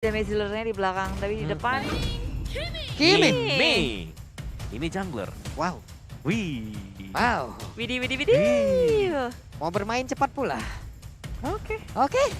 Damage dealer-nya di belakang, tapi di depan Kimi. Ini jungler. Wow. Wih. Wow. Widih. Mau bermain cepat pula. Oke. Oke.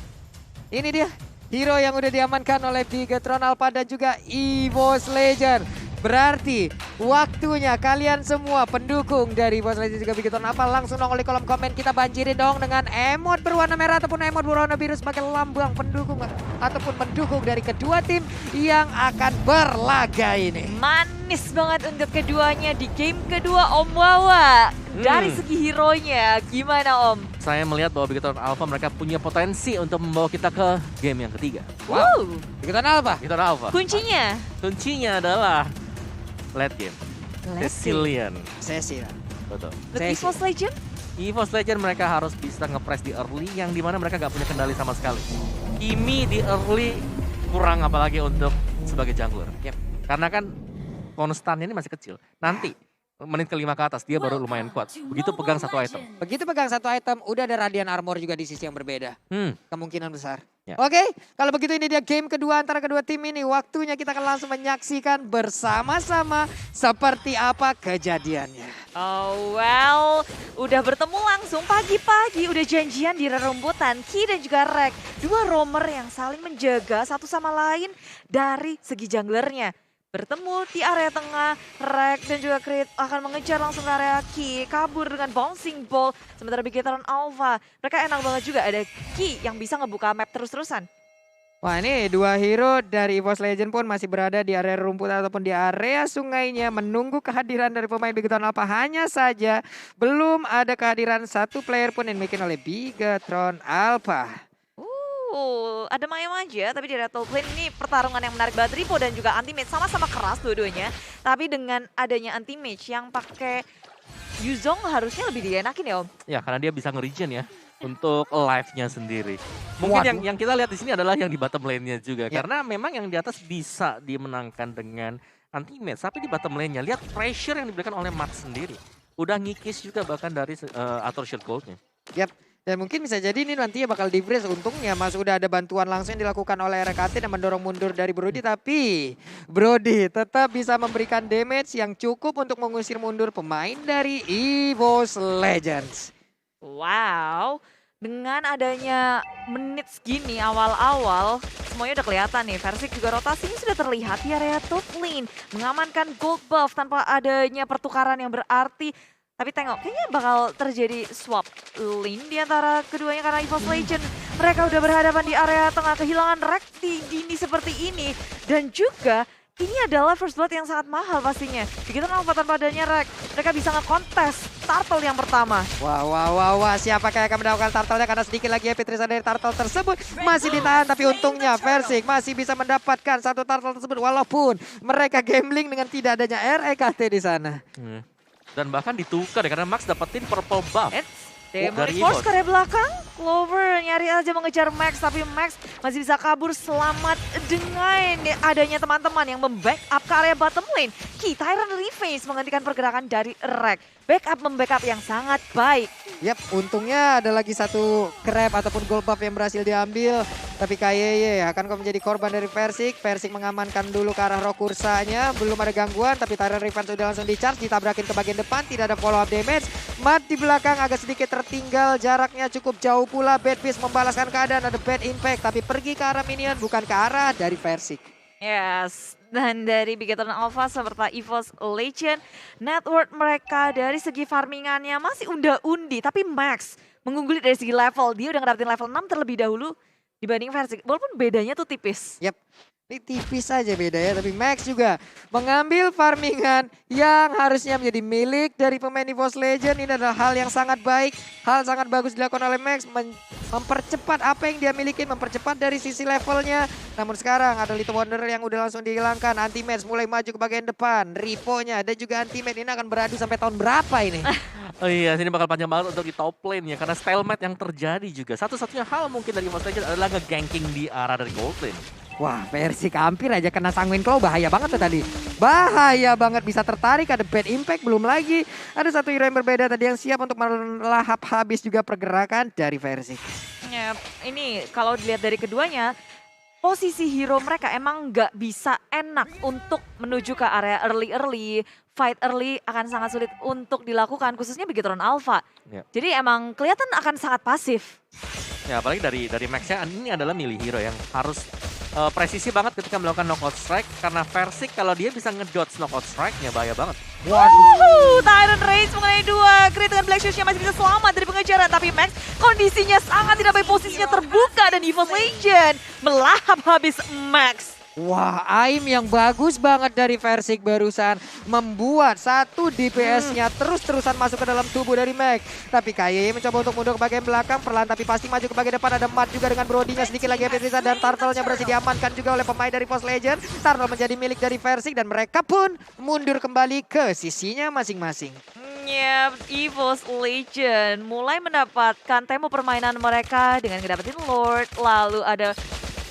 Ini dia hero yang udah diamankan oleh Bigetron Alpha dan juga EVOS Legend. Berarti waktunya kalian semua pendukung dari EVOS Legend juga Bigetron Alpha langsung nongol di kolom komen, kita banjirin dong dengan emot berwarna merah ataupun emot berwarna biru sebagai lambang pendukung ataupun mendukung dari kedua tim yang akan berlaga ini. Manis banget untuk keduanya di game kedua Om Wawa. Dari segi hero-nya, gimana Om? Saya melihat bahwa Bigetron Alpha mereka punya potensi untuk membawa kita ke game yang ketiga. Wow. Bigetron Alpha. Bigetron Alpha. Kuncinya adalah late game. Let's see. Resilient. Sesi. Betul. Untuk Sesi. EVOS Legend? EVOS Legend mereka harus bisa nge-press di early yang dimana mereka nggak punya kendali sama sekali. Kimi di early kurang apalagi untuk sebagai jungler. Yep. Karena kan konstannya ini masih kecil. Nanti menit kelima ke atas dia baru lumayan kuat. Begitu pegang satu item. Begitu pegang satu item, udah ada Radiant Armor juga di sisi yang berbeda. Kemungkinan besar. Ya. Oke, kalau begitu ini dia game kedua antara kedua tim ini. Waktunya kita akan langsung menyaksikan bersama-sama seperti apa kejadiannya. Oh well, udah bertemu langsung pagi-pagi, udah janjian di rerumputan Ki dan juga Rek. Dua roamer yang saling menjaga satu sama lain dari segi junglernya. Bertemu di area tengah, Rek dan juga Creed akan mengejar langsung ke area Ki, kabur dengan bouncing ball. Sementara Bigetron Alpha, mereka enak banget juga ada Ki yang bisa ngebuka map terus-terusan. Wah, ini dua hero dari EVOS Legend pun masih berada di area rumput ataupun di area sungainya menunggu kehadiran dari pemain Bigetron Alpha. Hanya saja belum ada kehadiran satu player pun yang dimiliki oleh Bigetron Alpha. Ada Mayam aja, tapi di area top lane ini pertarungan yang menarik banget. Ripo dan juga Anti-Mage sama-sama keras dua-duanya. Tapi dengan adanya Anti-Mage yang pakai Yuzong harusnya lebih dienakin ya Om? Ya karena dia bisa nge-regen ya untuk live-nya sendiri. Mungkin yang kita lihat di sini adalah yang di bottom lane-nya juga. Ya. Karena memang yang di atas bisa dimenangkan dengan Anti-Mage. Tapi di bottom lane-nya lihat pressure yang diberikan oleh Mat sendiri. Udah ngikis juga bahkan dari Arthur Shield Gold-nya. Yap. Dan mungkin bisa jadi ini nantinya bakal di-freeze. Untungnya Mas udah ada bantuan langsung yang dilakukan oleh RKT dan mendorong mundur dari Brody. Tapi Brody tetap bisa memberikan damage yang cukup untuk mengusir mundur pemain dari EVOS Legends. Wow, dengan adanya menit segini awal-awal semuanya udah kelihatan nih. Versik juga rotasinya sudah terlihat di area top lane. Mengamankan gold buff tanpa adanya pertukaran yang berarti. Tapi tengok, kayaknya bakal terjadi swap lane di antara keduanya karena EVOS Legend. Mereka udah berhadapan di area tengah, kehilangan Rek di dini seperti ini. Dan juga ini adalah first blood yang sangat mahal pastinya. Begitu Alpha tanpa adanya Rek, mereka bisa ngekontes turtle yang pertama. Wah. Siapakah yang akan mendapatkan turtle-nya? Karena sedikit lagi epic tracer dari turtle tersebut masih ditahan. Tapi untungnya Versik masih bisa mendapatkan satu turtle tersebut. Walaupun mereka gambling dengan tidak adanya REKT di sana. Dan bahkan ditukar ya karena Max dapetin purple buff. Demonic Force ke area belakang, Clover nyari aja mengejar Max, tapi Max masih bisa kabur selamat dengan adanya teman-teman yang membackup ke area bottom lane. Ki, Tyrant Reface menghentikan pergerakan dari Rek. Membackup yang sangat baik. Yap, untungnya ada lagi satu crab ataupun gold buff yang berhasil diambil. Tapi KYY akan menjadi korban dari Versik. Versik mengamankan dulu ke arah Rokursanya. Belum ada gangguan, tapi Tyrant Reface sudah langsung di-charge. Ditabrakin ke bagian depan, tidak ada follow up damage. Mat di belakang agak sedikit tertinggal, jaraknya cukup jauh pula. Bad Beast membalaskan keadaan, ada bad impact. Tapi pergi ke arah minion, bukan ke arah dari Versik. Yes, dan dari Bigetron Alpha serta EVOS Legend, net worth mereka dari segi farmingannya masih unda-undi. Tapi Max mengungguli dari segi level, dia udah ngedapetin level 6 terlebih dahulu dibanding Versik. Walaupun bedanya tuh tipis. Yap. Ini tipis saja beda ya, tapi Max juga mengambil farmingan yang harusnya menjadi milik dari pemain EVOS Legend. Ini adalah hal yang sangat baik, hal sangat bagus dilakukan oleh Max. Mempercepat apa yang dia miliki, mempercepat dari sisi levelnya. Namun sekarang ada Little Wonder yang udah langsung dihilangkan. Anti-Mage mulai maju ke bagian depan. Ripo-nya ada juga Anti-Mage, ini akan beradu sampai tahun berapa ini? Oh iya, sini bakal panjang banget untuk di top lane ya karena stalemate yang terjadi juga. Satu-satunya hal mungkin dari EVOS Legend adalah nge-ganking di arah dari gold lane. Wah, Versik hampir aja kena Sanguine Claw, bahaya banget tuh tadi. Bahaya banget, bisa tertarik, ada bad impact, belum lagi. Ada satu hero yang berbeda tadi yang siap untuk melahap habis juga pergerakan dari Versik. Ya, ini kalau dilihat dari keduanya, posisi hero mereka emang nggak bisa enak untuk menuju ke area early. Fight early akan sangat sulit untuk dilakukan, khususnya Bigetron Alpha. Ya. Jadi emang kelihatan akan sangat pasif. Ya apalagi dari Max-nya ini adalah milih hero yang harus presisi banget ketika melakukan knockout strike. Karena Versik kalau dia bisa ngedodge knockout strike-nya bahaya banget. Waduh, Tyrant Rage mengenai 2. Crit dengan Black Shoes-nya masih bisa selamat dari pengejaran. Tapi Max kondisinya sangat tidak baik, posisinya terbuka dan EVOS Legend melahap habis Max. Wah, aim yang bagus banget dari Versik barusan membuat satu DPS-nya terus-terusan masuk ke dalam tubuh dari Max. Tapi KYY mencoba untuk mundur ke bagian belakang, perlahan tapi pasti maju ke bagian depan. Ada Matt juga dengan Brody-nya sedikit lagi habis bisa, dan Turtle-nya berhasil diamankan juga oleh pemain dari EVOS Legend. Turtle menjadi milik dari Versik dan mereka pun mundur kembali ke sisinya masing-masing. Yep, EVOS Legend mulai mendapatkan tempo permainan mereka dengan ngedapetin Lord, lalu ada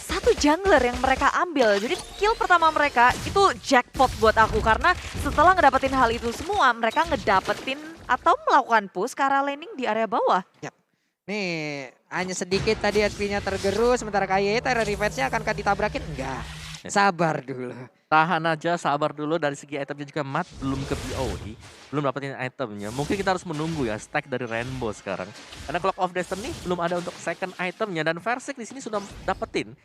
satu jungler yang mereka ambil. Jadi kill pertama mereka itu jackpot buat aku karena setelah ngedapetin hal itu semua, mereka ngedapetin atau melakukan push ke arah laning di area bawah. Yap. Nih, hanya sedikit tadi HP-nya tergerus, sementara KYY Tyrant Revenge-nya akankah ditabrakin? Enggak. Sabar dulu. Tahan aja, sabar dulu. Dari segi itemnya juga Matt belum ke BOE, belum dapetin itemnya. Mungkin kita harus menunggu ya stack dari Rainbow sekarang. Karena Clock of Destiny belum ada untuk second itemnya, dan Versik di sini sudah dapetin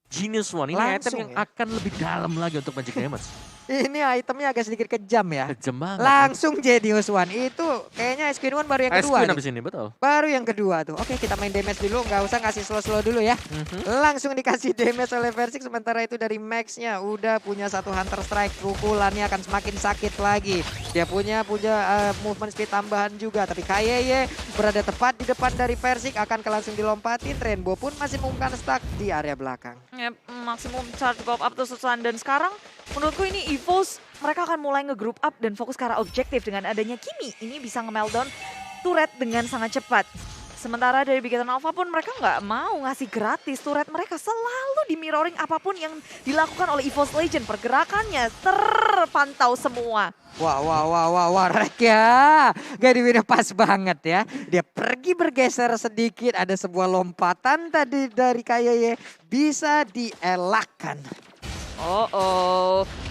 Genius One. Ini Langsung item yang ya? akan lebih dalam lagi untuk Magic Damage. Ini itemnya agak sedikit kejam ya. Kejam banget. Langsung Genius One. Itu kayaknya Ice Queen One baru yang kedua. Abis ini, betul. Baru yang kedua tuh. Oke, kita main damage dulu. Nggak usah kasih slow-slow dulu ya. Langsung dikasih damage oleh Versik. Sementara itu dari Max-nya udah punya satu Hunter Strike. Pukulannya akan semakin sakit lagi. Dia punya movement speed tambahan juga. Tapi KYY berada tepat di depan dari Versik. Akan langsung dilompatin. Rainbow pun masih mengumumkan stuck di area belakang. Yep, maksimum charge pop up to susuan, dan sekarang menurutku ini EVOS mereka akan mulai nge-group up dan fokus ke arah objektif. Dengan adanya Kimi ini bisa nge-meltdown turret dengan sangat cepat. Sementara dari Bigetron Alpha pun mereka nggak mau ngasih gratis turret, mereka selalu di mirroring apapun yang dilakukan oleh EVOS Legend. Pergerakannya terpantau semua. Wah, Rek ya. Gadiwinnya pas banget ya. Dia pergi bergeser sedikit, ada sebuah lompatan tadi dari KYY. Bisa dielakkan.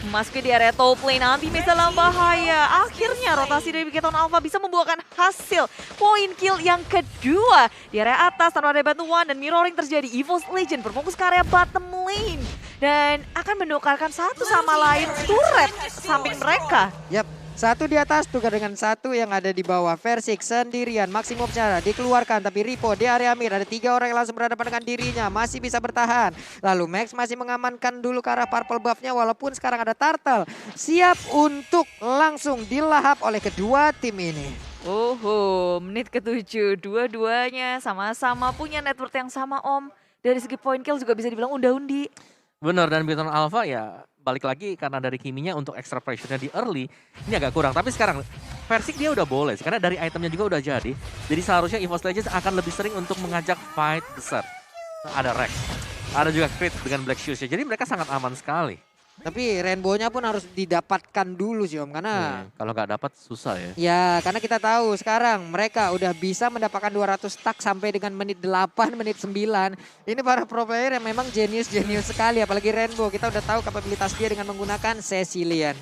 Memasuki di area top lane, nanti dalam bahaya. Akhirnya rotasi dari Bigetron Alpha bisa membuahkan hasil poin kill yang kedua. Di area atas tanpa ada bantuan dan mirroring terjadi, EVOS Legend berfokus ke area bottom lane. Dan akan menukarkan satu sama lain turret samping mereka. Yap. Satu di atas tukar dengan satu yang ada di bawah. Versik sendirian, maksimumnya dikeluarkan. Tapi Ripo di area mid, ada 3 orang yang langsung berhadapan dengan dirinya. Masih bisa bertahan. Lalu Max masih mengamankan dulu ke arah purple buff-nya. Walaupun sekarang ada Turtle. Siap untuk langsung dilahap oleh kedua tim ini. Menit ke-7. Dua-duanya sama-sama punya network yang sama, Om. Dari segi point kill juga bisa dibilang unda-undi. Bener, dan Bigetron Alpha ya balik lagi karena dari Kiminya untuk extra pressure-nya di early ini agak kurang. Tapi sekarang Versik dia udah boleh karena dari itemnya juga udah jadi. Jadi seharusnya EVOS Legends akan lebih sering untuk mengajak fight besar. Ada Rex, ada juga Crit dengan Black Shoes-nya. Jadi mereka sangat aman sekali. Tapi Rainbow-nya pun harus didapatkan dulu sih Om. Karena kalau nggak dapat susah ya. ya karena kita tahu sekarang mereka udah bisa mendapatkan 200 stack sampai dengan menit 8, menit 9. Ini para pro player yang memang jenius sekali. Apalagi Rainbow, kita udah tahu kapabilitas dia dengan menggunakan Cecilian.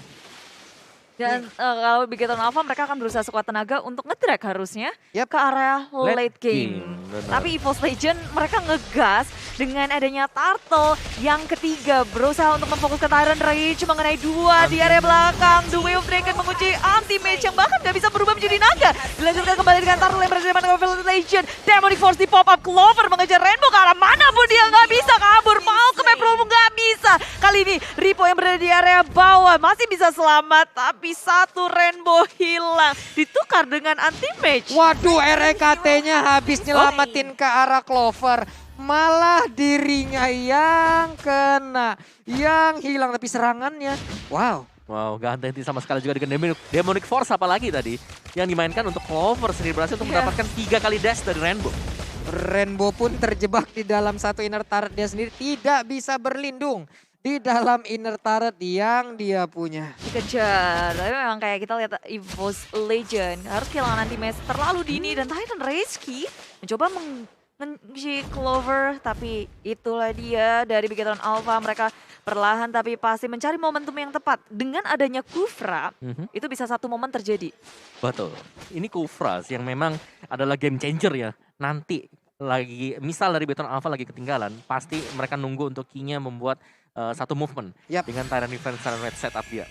Dan kalau Bigetron Alpha mereka akan berusaha sekuat tenaga untuk nge-drag harusnya Yap. ke area late game. Benar. Tapi EVOS Legend mereka ngegas dengan adanya Turtle yang ketiga berusaha untuk memfokus ke Tyrant Rage mengenai 2 di area belakang. The Way of Dragon mengunci anti-mage yang bahkan gak bisa berubah menjadi naga. Dilanjutkan kembali dengan Turtle yang berada di depan EVOS Legend. Demonic Force di pop up, Clover mengejar Rainbow ke arah mana pun dia gak bisa kabur. Malcolm pun gak bisa. Kali ini Ripo yang berada di area bawah masih bisa selamat, tapi satu Rainbow hilang. Ditukar dengan anti-mage. Waduh, REKT-nya habis nyelamatin ke arah Clover. Malah dirinya yang kena, yang hilang, tapi serangannya. Wow, gak henti sama sekali juga dengan Demonic Force apalagi tadi. Yang dimainkan untuk Clover sendiri berhasil untuk mendapatkan 3 kali dash dari Rainbow. Rainbow pun terjebak di dalam satu inner turret dia sendiri. Tidak bisa berlindung di dalam inner turret yang dia punya. Dikejar, tapi memang kayak kita lihat EVOS Legend harus kehilangan anti-mage terlalu dini. Dan Titan Reski mencoba si Clover, tapi itulah dia dari Bigetron Alpha. Mereka perlahan tapi pasti mencari momentum yang tepat. Dengan adanya Kufra, itu bisa satu momen terjadi. Betul. Ini Kufra yang memang adalah game changer ya. Nanti lagi, misal dari Bigetron Alpha lagi ketinggalan, pasti mereka nunggu untuk King-nya membuat satu movement dengan Tyrant Defense dan Red setup dia.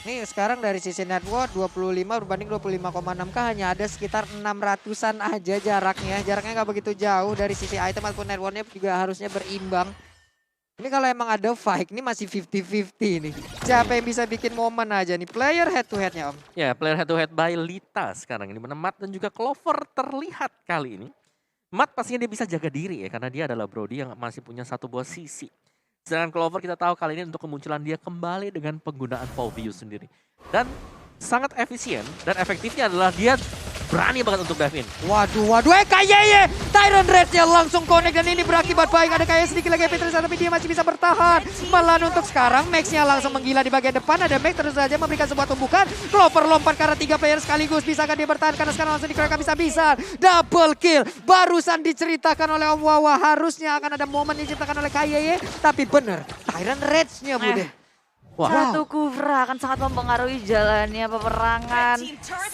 Nih sekarang dari sisi network 25 berbanding 25,6k hanya ada sekitar 600-an aja jaraknya. Jaraknya nggak begitu jauh dari sisi item ataupun networknya juga harusnya berimbang. Ini kalau emang ada fight, ini masih 50-50 nih. Siapa yang bisa bikin momen aja nih, player head to headnya Om? Ya, player head to head by Lita sekarang ini. Mana Matt dan juga Clover terlihat kali ini. Matt pastinya dia bisa jaga diri ya, karena dia adalah Brody yang masih punya satu buah sisi. Sedangkan Clover kita tahu kali ini untuk kemunculan dia kembali dengan penggunaan Pauvius sendiri. Dan sangat efisien dan efektifnya adalah dia berani banget untuk dive in. Waduh, KYY! Tyrant Red-nya langsung connect dan ini berakibat baik. Ada kayak sedikit lagi Petrus tapi dia masih bisa bertahan. Malah untuk sekarang Max-nya langsung menggila di bagian depan. Ada Max terus saja memberikan sebuah tumbukan. Clover lompat karena 3 player sekaligus. Bisakah dia bertahan? Karena sekarang langsung dikeroyok bisa-bisa. Double kill. Barusan diceritakan oleh Om Wawa. Harusnya akan ada momen diciptakan oleh KYY. Tapi bener, Tyrant Red-nya Bude. Satu Kufra akan sangat mempengaruhi jalannya peperangan.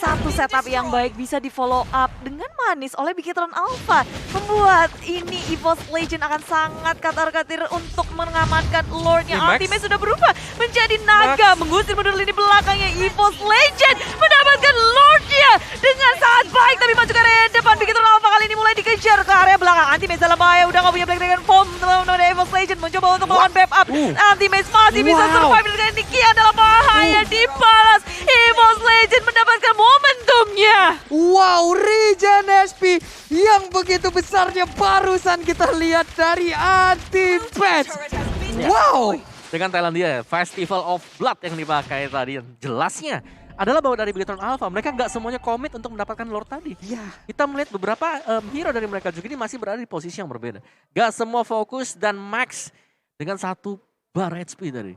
Satu setup yang baik bisa di follow up dengan manis oleh Bigetron Alpha. Membuat ini EVOS Legend akan sangat katar-katir untuk mengamankan Lordnya. Ultimate sudah berubah menjadi naga. Mengusir mundur lini belakangnya EVOS Legend. Mendapatkan Lordnya dengan sangat baik. Tapi maju ke area depan. Bigetron Alpha kali ini mulai dikejar ke area belakang. Ultimate dalam bahaya. Udah gak punya Black Dragon Form. Teman-teman EVOS Legend mencoba untuk melawan backup up. Ultimate masih bisa survive. Dengan Nikia dalam bahaya dibalas. EVOS Legend mendapatkan momentumnya. Wow, regen SP yang begitu besarnya barusan kita lihat dari Anti-Patch. Wow. Dengan talent dia, Festival of Blood yang dipakai tadi. Jelasnya adalah bahwa dari Bigetron Alpha, mereka nggak semuanya komit untuk mendapatkan Lord tadi. Iya. Kita melihat beberapa hero dari mereka juga ini masih berada di posisi yang berbeda. Gak semua fokus dan Max dengan satu bar HP tadi.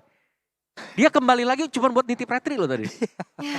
Dia kembali lagi cuma buat nitip retri loh tadi.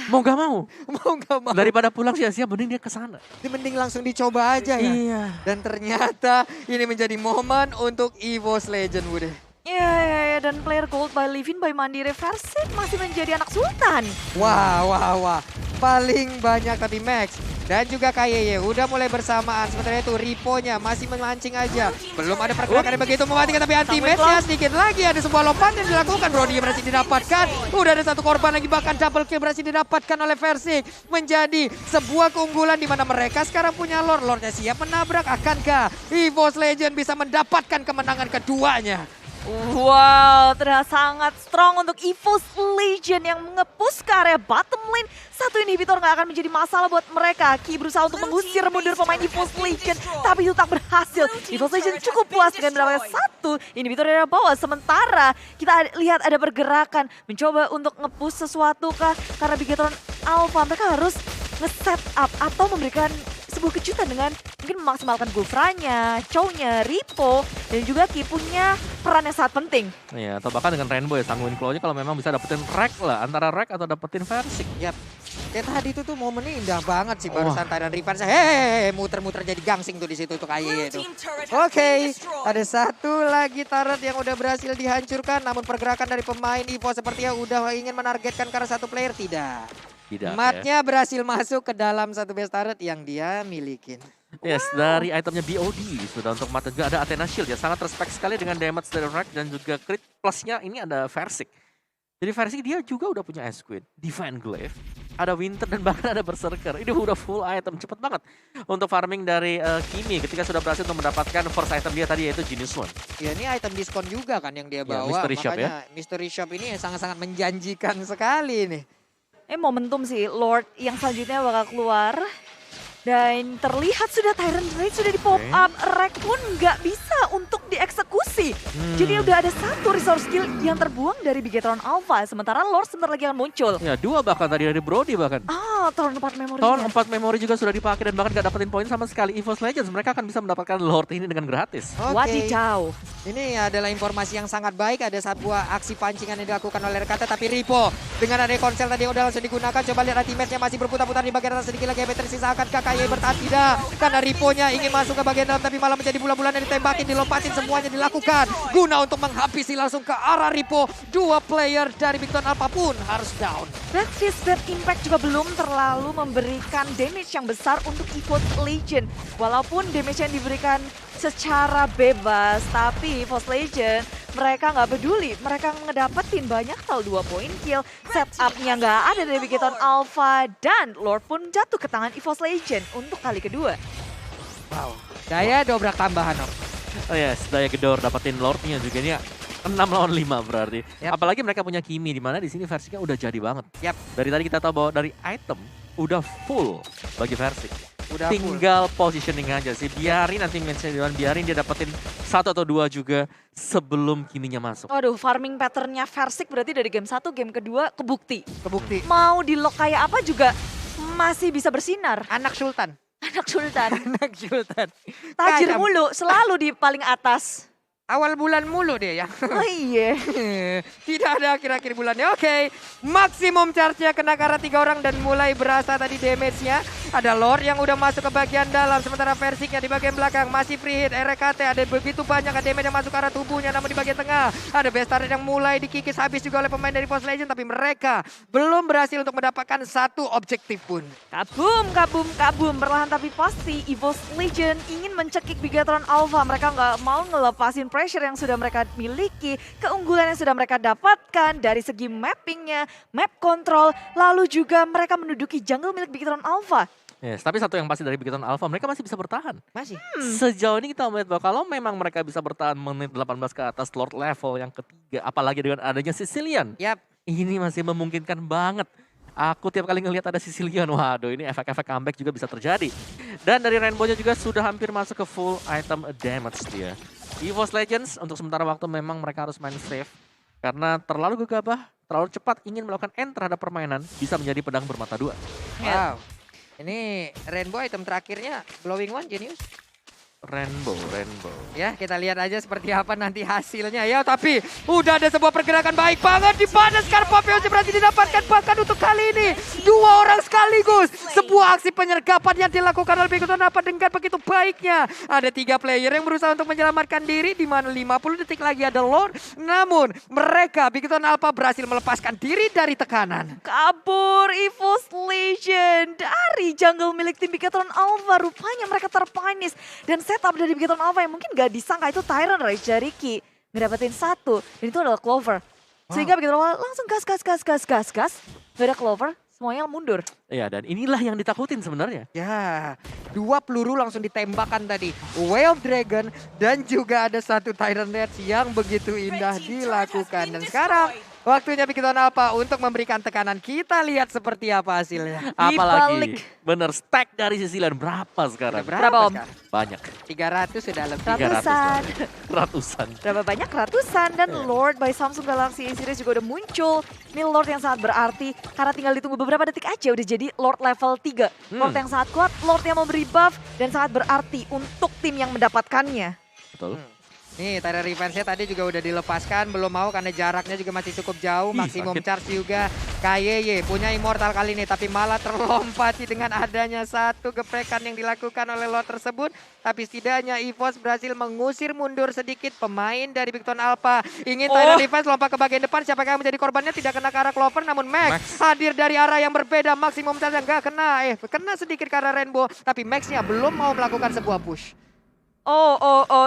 Mau gak mau. Mau gak mau. Daripada pulang sia-sia mending dia kesana. Dia mending langsung dicoba aja ya. Iya. Dan ternyata ini menjadi momen untuk EVOS Legend Bude. Ya, dan player gold by Livin by Mandiri Versik masih menjadi anak sultan. Wah. Paling banyak tapi Max dan juga KYY udah mulai bersamaan. Sementara itu Ripo-nya masih memancing aja. Belum ada pergerakan yang begitu mematikan tapi anti-match-nya sedikit lagi. Ada sebuah lompatan yang dilakukan. Brody berhasil didapatkan. Udah ada satu korban lagi bahkan double kill berhasil didapatkan oleh Versik. Menjadi sebuah keunggulan di mana mereka sekarang punya Lord. Lordnya siap menabrak. Akankah EVOS Legend bisa mendapatkan kemenangan keduanya? Wow, terlihat sangat strong untuk EVOS Legend yang nge-push ke area bottom lane. Satu inhibitor nggak akan menjadi masalah buat mereka. Ki berusaha untuk mengusir mundur pemain EVOS Legend, tapi itu tak berhasil. EVOS Legend cukup puas dengan mendapatkan satu inhibitor dari bawah. Sementara kita lihat ada pergerakan, mencoba untuk nge-push sesuatu kah? Karena Bigetron Alpha mereka harus nge-set up atau memberikan sebuah kejutan dengan mungkin memaksimalkan Gufranya, Chow-nya, Ripo, dan juga Ki punya peran yang sangat penting. Iya, atau bahkan dengan Rainbow ya, sangguin Claw-nya kalau memang bisa dapetin Rek lah, antara Rek atau dapetin Versik. Yap, kayak tadi itu tuh momennya indah banget sih barusan Tyrant Revenge. Hehehe, muter-muter jadi gangsing tuh di situ tuh KYY itu. Oke, ada satu lagi turret yang udah berhasil dihancurkan, namun pergerakan dari pemain EVOS sepertinya udah ingin menargetkan karena satu player tidak. Matnya berhasil masuk ke dalam satu base turret yang dia milikin. Yes, dari itemnya BOD sudah untuk Matt juga ada Athena Shield ya. Sangat respect sekali dengan damage dari Rek dan juga crit plusnya ini ada Versik. Jadi Versik dia juga udah punya Esquid, Divine Glaive, ada Winter dan bahkan ada Berserker. Ini udah full item, cepet banget untuk farming dari Kimi ketika sudah berhasil untuk mendapatkan first item dia tadi yaitu Genius One. Ya ini item diskon juga kan yang dia bawa. Ya, Mystery Shop ya. Mystery Shop ini sangat-sangat menjanjikan sekali nih. Momentum sih, Lord yang selanjutnya bakal keluar. Dan terlihat sudah Tyrant Raid sudah di pop up. Rek pun nggak bisa untuk dieksekusi. Jadi udah ada satu resource skill yang terbuang dari Bigetron Alpha. Sementara Lord sebentar lagi akan muncul. Ya, dua bahkan tadi dari Brody bahkan. Tahun 4 memori. Tahun 4 memori juga sudah dipakai dan bahkan gak dapetin poin sama sekali. EVOS Legends mereka akan bisa mendapatkan Lord ini dengan gratis. Wadidaw. Ini adalah informasi yang sangat baik. Ada sebuah aksi pancingan yang dilakukan oleh Rekata tapi Ripo Dengan adanya konsel tadi yang udah langsung digunakan. Coba lihat ultimate-nya masih berputar-putar di bagian atas sedikit lagi. HP tersisa akankah KAYE bertahan? Tidak. Karena Ripo-nya ingin masuk ke bagian dalam tapi malah menjadi bulan-bulan yang ditembakin, dilompatin, semuanya dilakukan. Guna untuk menghabisi langsung ke arah Ripo. Dua player dari Big Ton Alpha pun harus down. Dan Fizz Impact juga belum terlalu memberikan damage yang besar untuk EVOS Legend. Walaupun damage yang diberikan secara bebas, tapi EVOS Legend mereka nggak peduli. Mereka ngedapetin banyak hal, 2 point kill. Setupnya nggak ada dari Big Ton Alpha dan Lord pun jatuh ke tangan EVOS Legend untuk kali kedua. Wow. Daya dobrak tambahan, Om. Oh yes, Daya Gedor dapetin Lordnya juga ini 6 lawan 5 berarti. Yap. Apalagi mereka punya Kimi di mana di sini Versiknya udah jadi banget. Yap. Dari tadi kita tahu bahwa dari item udah full bagi Versik. Udah full. Tinggal positioning aja sih. Biarin nanti match-nya duluan, biarin dia dapetin 1 atau 2 juga sebelum Kiminya masuk. Waduh, farming patternnya Versik berarti dari game 1, game kedua kebukti. Kebukti. Mau di lock kayak apa juga masih bisa bersinar. Anak Sultan. Anak Sultan. Anak Sultan. Tajir Kayak mulu, selalu di paling atas. awal bulan mulu deh ya. Oh iya. Tidak ada akhir-akhir bulannya. Oke. Maksimum charge-nya kena ke arah 3 orang dan mulai berasa tadi damage-nya. Ada Lord yang udah masuk ke bagian dalam. Sementara Versiknya di bagian belakang masih free hit. RKT ada begitu banyak damage yang masuk ke arah tubuhnya. Namun di bagian tengah ada Bestar yang mulai dikikis habis juga oleh pemain dari EVOS Legend. Tapi mereka belum berhasil untuk mendapatkan satu objektif pun. Kabum. Perlahan tapi pasti EVOS Legend ingin mencekik Bigatron Alpha. Mereka nggak mau ngelepasin pressure yang sudah mereka miliki, keunggulan yang sudah mereka dapatkan dari segi mappingnya, map control, lalu juga mereka menduduki jungle milik Bigatron Alpha. Yes, tapi satu yang pasti dari Bigatron Alpha, mereka masih bisa bertahan. Masih. Sejauh ini kita melihat bahwa kalau memang mereka bisa bertahan menit 18 ke atas Lord level yang ketiga, apalagi dengan adanya Sicilian, Yap. ini masih memungkinkan banget. Aku tiap kali ngelihat ada Sicilian, waduh ini efek-efek comeback juga bisa terjadi. Dan dari Rainbow-nya juga sudah hampir masuk ke full item damage dia. EVOS Legends untuk sementara waktu memang mereka harus main safe. Karena terlalu gegabah, terlalu cepat ingin melakukan end terhadap permainan, bisa menjadi pedang bermata dua. Wow. Ini Rainbow item terakhirnya Blowing One Genius. Rainbow. Ya, kita lihat aja seperti apa nanti hasilnya ya. Tapi udah ada sebuah pergerakan baik banget di mana Scarpopio berhasil didapatkan bahkan untuk kali ini. 2 orang sekaligus. Sebuah aksi penyergapan yang dilakukan oleh Bigatron Alpha dengan begitu baiknya. Ada 3 player yang berusaha untuk menyelamatkan diri di mana 50 detik lagi ada Lord. Namun mereka Bigatron Alpha berhasil melepaskan diri dari tekanan. Kabur EVOS Legend dari jungle milik tim Bigatron Alpha. Rupanya mereka terpanis dan setup dari Bigatron Alpha yang mungkin gak disangka itu Tyrant Raja Ricky ngedapetin 1 dan itu adalah Clover. Sehingga Bigatron Alpha langsung gas. Gak ada Clover, semuanya mundur. Iya, dan inilah yang ditakutin sebenarnya. Ya, 2 peluru langsung ditembakkan tadi. Way of Dragon dan juga ada 1 Tyrant Rage yang begitu indah dilakukan. Dan sekarang waktunya Bigatron Alpha untuk memberikan tekanan. Kita lihat seperti apa hasilnya. Apalagi bener stack dari Sicilian berapa sekarang? Berapa, Om? sekarang? Banyak. 300 sudah lebih. Ratusan. Berapa banyak? Ratusan. Dan Lord by Samsung Galaxy A-Series juga udah muncul. Ini Lord yang sangat berarti karena tinggal ditunggu beberapa detik aja udah jadi Lord level 3. Lord yang sangat kuat, Lord yang memberi buff dan sangat berarti untuk tim yang mendapatkannya. Betul. Nih, Tyrant Revenge-nya tadi juga udah dilepaskan. Belum mau karena jaraknya juga masih cukup jauh. Maksimum sakit. charge juga. KYY punya immortal kali ini. Tapi malah terlompati dengan adanya 1 geprekan yang dilakukan oleh Lord tersebut. Tapi setidaknya EVOS berhasil mengusir mundur sedikit pemain dari Bigatron Alpha. Ingin Tyrant Revenge lompat ke bagian depan. Siapa yang menjadi korbannya tidak kena ke arah Clover. Namun Max hadir dari arah yang berbeda. Maksimum charge nggak kena. Kena sedikit ke arah Rainbow. Tapi Max-nya belum mau melakukan sebuah push.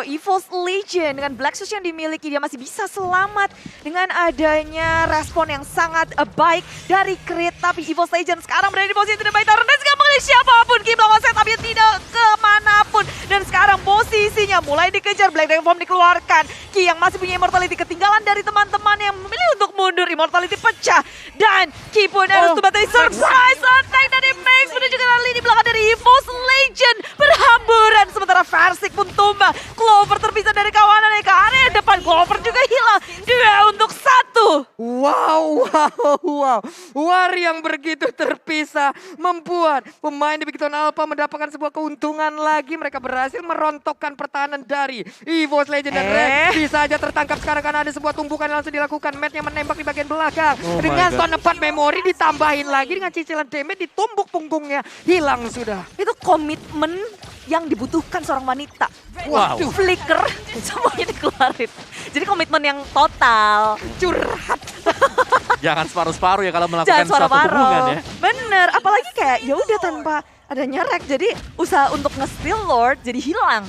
EVOS Legend dengan Black Shoes yang dimiliki dia masih bisa selamat dengan adanya respon yang sangat baik dari Crit. Tapi EVOS Legend sekarang berada di posisi yang tidak baik. Tyrant Rage gak mengenai siapapun. Kim lawan set tapi tidak kemanapun. Dan sekarang posisinya mulai dikejar. Black Dragon Form dikeluarkan. Ki yang masih punya immortality ketinggalan dari teman-teman yang memilih untuk mundur. Immortality pecah. Dan Ki pun harus tuh surprise attack dari Max menuju ke lini belakang dari EVOS Legend. Berhamburan sementara Versik pun tumbang. Clover terpisah dari kawanannya ke area depan. Clover juga hilang. 2 untuk 1. Wow. War yang begitu terpisah membuat pemain di Big Town Alpha mendapatkan sebuah keuntungan lagi. Mereka berhasil merontokkan pertahanan dari EVOS Legend dan Rex. Bisa aja tertangkap sekarang karena ada sebuah tumbukan yang langsung dilakukan. Matt yang menembak di bagian belakang. Oh Dengan my God. stone 4 memori ditambahin lagi dengan cicilan damage, ditumbuk punggungnya. Hilang sudah. Itu komitmen yang dibutuhkan seorang wanita. Wow. Flicker semuanya dikeluarin. Jadi komitmen yang total. Curhat. Jangan separuh-separuh ya kalau melakukan Jangan suatu hubungan ya. suara-paro. Bener, apalagi kayak ya udah tanpa adanya Rex. Jadi usaha untuk nge-steal Lord jadi hilang.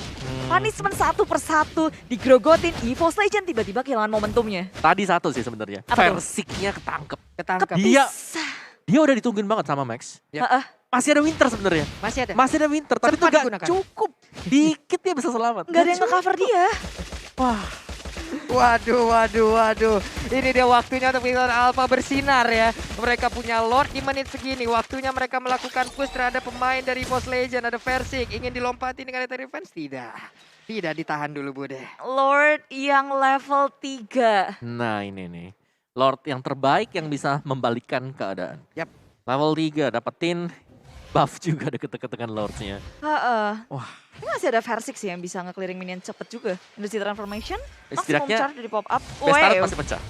Punishment satu persatu digrogotin. EVOS Legend tiba-tiba kehilangan momentumnya. Tadi satu sih sebenarnya. Apa tuh? Versiknya ketangkep. Ketangkep. Dia Bisa. dia udah ditungguin banget sama Max. Ya. Heeh. Masih ada Winter sebenarnya. Masih ada. Masih ada Winter, tapi itu Sempat gak digunakan. cukup. Dikit dia bisa selamat. Nggak ada yang nge-cover dia. Wah, Waduh. Ini dia waktunya untuk Big Town Alpha bersinar ya. Mereka punya Lord di menit segini. Waktunya mereka melakukan push terhadap pemain dari EVOS Legend. Ada Versik. Ingin dilompati dengan Ether Defense? Tidak ditahan dulu Bude. Lord yang level 3. nah ini nih. Lord yang terbaik yang bisa membalikkan keadaan. Yap. Level 3 dapetin buff juga deket-deket dengan Lordnya. Heeh. Wah. Ini masih ada Versik sih yang bisa nge-clearing minion cepet juga. Industri Transformation, maximum Setidaknya charge dari pop up. Bestaret Wow. pasti pecah.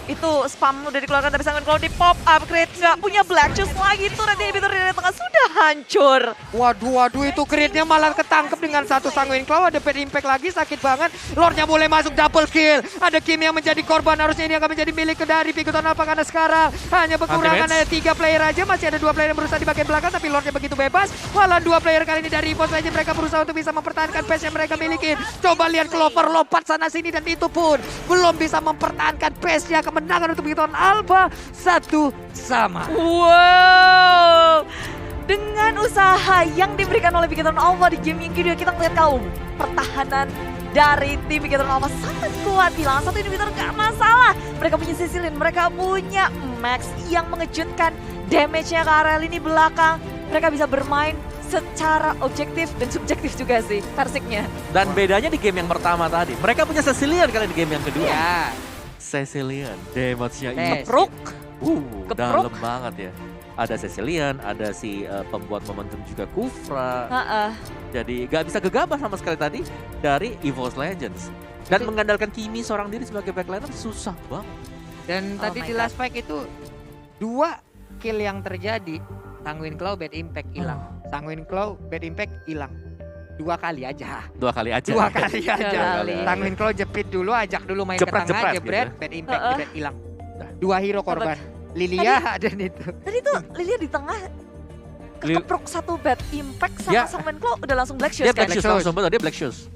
Itu spam udah dikeluarkan tapi sangat kalau di pop up crit nggak punya black shoes lagi tuh nanti inhibitor di tengah sudah hancur. Waduh itu crit-nya malah ketangkep dengan satu Sanguine Claw. Ada bad impact lagi, sakit banget. Lordnya boleh masuk double kill. Ada Kim yang menjadi korban, harusnya ini akan menjadi milik dari Big Town Alpha karena sekarang hanya kekurangan Anti-match. ada 3 player aja. Masih ada 2 player yang berusaha di bagian belakang tapi Lordnya begitu bebas. Malah 2 player kali ini dari EVOS Legend mereka berusaha untuk bisa mempertahankan pace yang mereka miliki. Coba lihat Clover lompat sana sini dan itu pun belum bisa mempertahankan pace-nya. Kemenangan untuk Big Town Alpha 1-1. Wow. Dengan usaha yang diberikan oleh Big Town Alpha di game yang kedua kita ngeliat kaum pertahanan dari tim Big Town Alpha sangat kuat. Bilang satu inhibitor gak masalah. Mereka punya Cecilin, mereka punya Max yang mengejutkan. Damage-nya ke area lini belakang. Mereka bisa bermain secara objektif dan subjektif juga sih Versiknya. Dan bedanya di game yang pertama tadi. Mereka punya Cecilian kali di game yang kedua. Ya. Cecilian, damage-nya Tes. Kepruk. Kepruk. Kepruk. Dalam banget ya. Ada Cecilian, ada si pembuat momentum juga Kufra. Heeh. Jadi gak bisa gegabah sama sekali tadi dari EVOS Legends. Dan mengandalkan Kimi seorang diri sebagai backliner susah banget. Dan Oh tadi my di last fight itu 2 kill yang terjadi. Sanguine Claw bad impact hilang. Sanguine Claw bad impact hilang. 2 kali aja. 2 kali aja. 2 kali Dua aja. kali. Sanguine Claw jepit dulu, ajak dulu main ke Jepret-jepret tengah, gitu jebret, ya. bad impact, Heeh. jebret hilang. 2 hero korban. Lilia dan itu. Tadi tuh Lilia di tengah kekepruk satu bad impact sama Ya. Sanguine Claw udah langsung black shoes Dia kan? Black Shoes Black langsung, betul dia Black Shoes.